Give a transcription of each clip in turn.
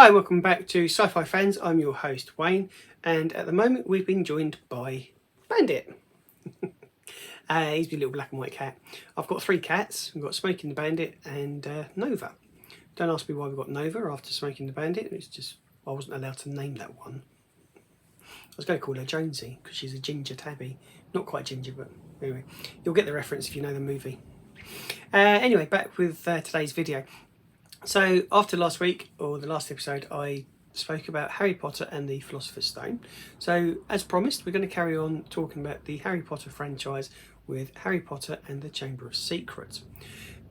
Hi, welcome back to Sci-Fi Fans. I'm your host Wayne, and at the moment we've been joined by Bandit. He's my little black and white cat. I've got three cats. We've got Smoking the Bandit and Nova. Don't ask me why we've got Nova after Smoking the Bandit. It's just I wasn't allowed to name that one. I was going to call her Jonesy because she's a ginger tabby. Not quite ginger, but anyway, you'll get the reference if you know the movie. Anyway, back with today's video. So after last week, or the last episode, I spoke about Harry Potter and the Philosopher's Stone. So as promised, we're going to carry on talking about the Harry Potter franchise with Harry Potter and the Chamber of Secrets.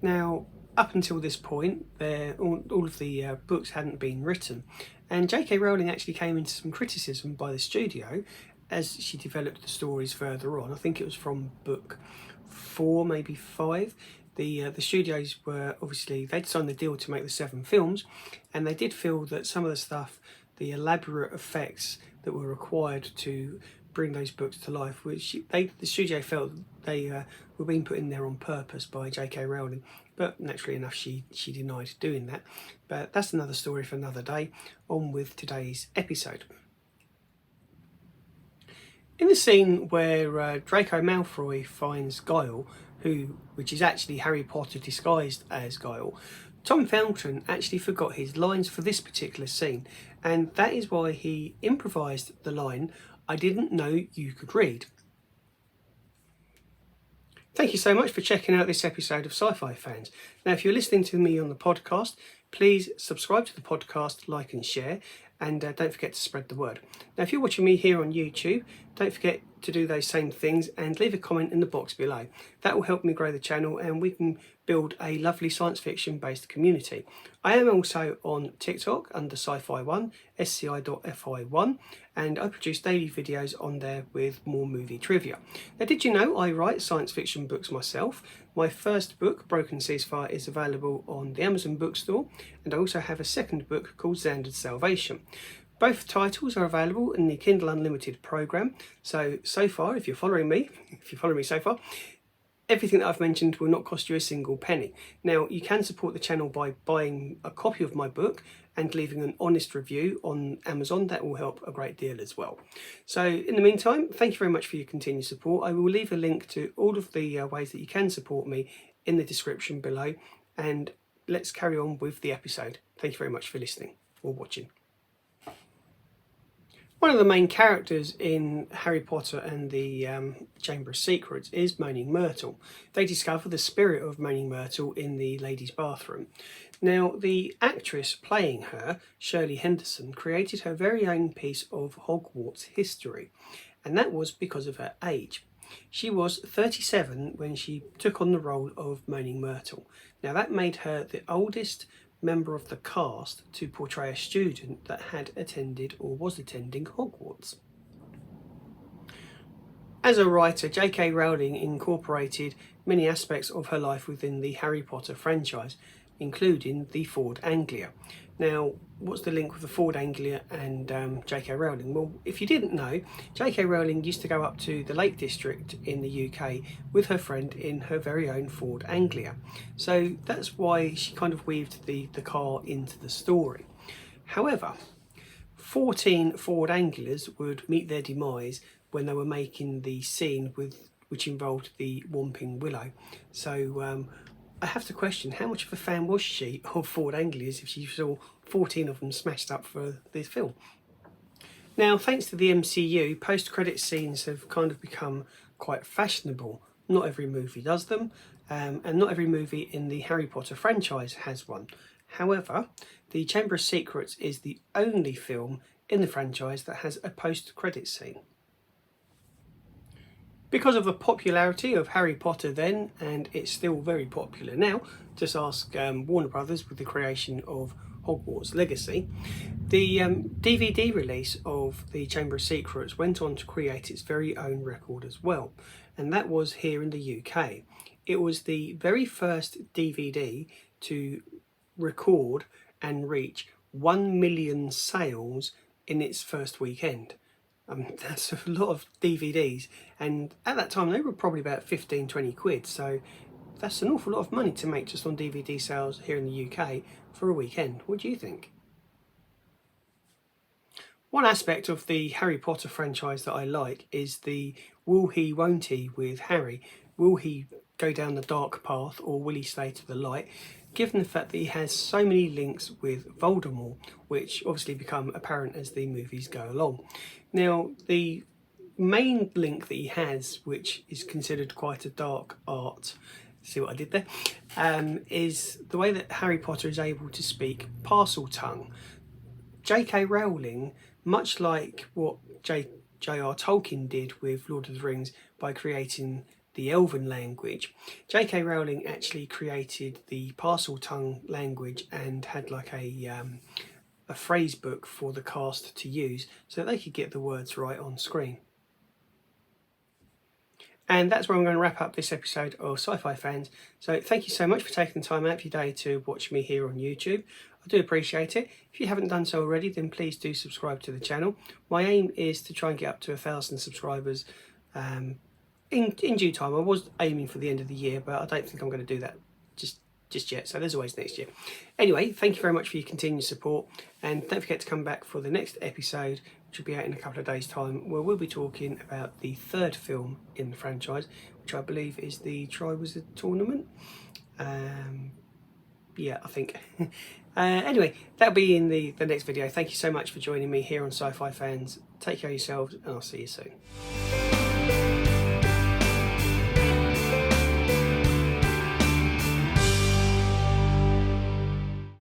Now, up until this point, all of the books hadn't been written, and J.K. Rowling actually came into some criticism by the studio as she developed the stories further on. I think it was from book 4, maybe 5. The studios were obviously, they'd signed the deal to make the 7 films, and they did feel that some of the stuff, the elaborate effects that were required to bring those books to life, which the studio felt they were being put in there on purpose by J.K. Rowling. But naturally enough, she denied doing that. But that's another story for another day. On with today's episode. In the scene where Draco Malfoy finds Guile, which is actually Harry Potter disguised as Guile, Tom Felton actually forgot his lines for this particular scene, and that is why he improvised the line, "I didn't know you could read." Thank you so much for checking out this episode of Sci-Fi Fans. Now, if you're listening to me on the podcast, please subscribe to the podcast, like and share, and don't forget to spread the word. Now, if you're watching me here on YouTube, don't forget to do those same things and leave a comment in the box below. That will help me grow the channel and we can build a lovely science fiction based community. I am also on TikTok under Sci-Fi1, sci.fi1, and I produce daily videos on there with more movie trivia. Now, did you know I write science fiction books myself? My first book, Broken Ceasefire, is available on the Amazon bookstore, and I also have a second book called Xander's Salvation. Both titles are available in the Kindle Unlimited program. So far, if you're following me so far, everything that I've mentioned will not cost you a single penny. Now, you can support the channel by buying a copy of my book and leaving an honest review on Amazon. That will help a great deal as well. So in the meantime, thank you very much for your continued support. I will leave a link to all of the ways that you can support me in the description below. And let's carry on with the episode. Thank you very much for listening or watching. One of the main characters in Harry Potter and the Chamber of Secrets is Moaning Myrtle. They discover the spirit of Moaning Myrtle in the ladies' bathroom. Now, the actress playing her, Shirley Henderson, created her very own piece of Hogwarts history, and that was because of her age. She was 37 when she took on the role of Moaning Myrtle. Now, that made her the oldest member of the cast to portray a student that had attended or was attending Hogwarts. As a writer, J.K. Rowling incorporated many aspects of her life within the Harry Potter franchise, including the Ford Anglia. Now, what's the link with the Ford Anglia and J.K. Rowling? Well, if you didn't know, J.K. Rowling used to go up to the Lake District in the UK with her friend in her very own Ford Anglia. So that's why she kind of weaved the car into the story. However, 14 Ford Anglias would meet their demise when they were making the scene which involved the Whomping Willow. So I have to question, how much of a fan was she of Ford Anglias if she saw 14 of them smashed up for this film? Now, thanks to the MCU, post-credit scenes have kind of become quite fashionable. Not every movie does them, and not every movie in the Harry Potter franchise has one. However, the Chamber of Secrets is the only film in the franchise that has a post-credit scene. Because of the popularity of Harry Potter then, and it's still very popular now, just ask Warner Brothers with the creation of Hogwarts Legacy, the DVD release of the Chamber of Secrets went on to create its very own record as well, and that was here in the UK. It was the very first DVD to record and reach 1 million sales in its first weekend. That's a lot of DVDs, and at that time they were probably about 15-20 quid, so that's an awful lot of money to make just on DVD sales here in the UK for a weekend. What do you think? One aspect of the Harry Potter franchise that I like is the will he, won't he with Harry. Will he go down the dark path or will he stay to the light? Given the fact that he has so many links with Voldemort, which obviously become apparent as the movies go along. Now, the main link that he has, which is considered quite a dark art, see what I did there, is the way that Harry Potter is able to speak parcel tongue. J.K. Rowling, much like what J.R. Tolkien did with Lord of the Rings by creating the Elven language, J.K. Rowling actually created the parcel tongue language and had like a phrase book for the cast to use so that they could get the words right on screen. And that's where I'm going to wrap up this episode of Sci-Fi Fans. So thank you so much for taking the time out of your day to watch me here on YouTube. I do appreciate it. If you haven't done so already, then please do subscribe to the channel. My aim is to try and get up to 1,000 subscribers in due time. I was aiming for the end of the year, but I don't think I'm going to do that just yet, so there's always next year. Anyway, thank you very much for your continued support, and don't forget to come back for the next episode, which will be out in a couple of days' time, where we'll be talking about the third film in the franchise, which I believe is the Triwizard Tournament. Yeah, I think. Anyway, that'll be in the next video. Thank you so much for joining me here on Sci-Fi Fans. Take care of yourselves, and I'll see you soon.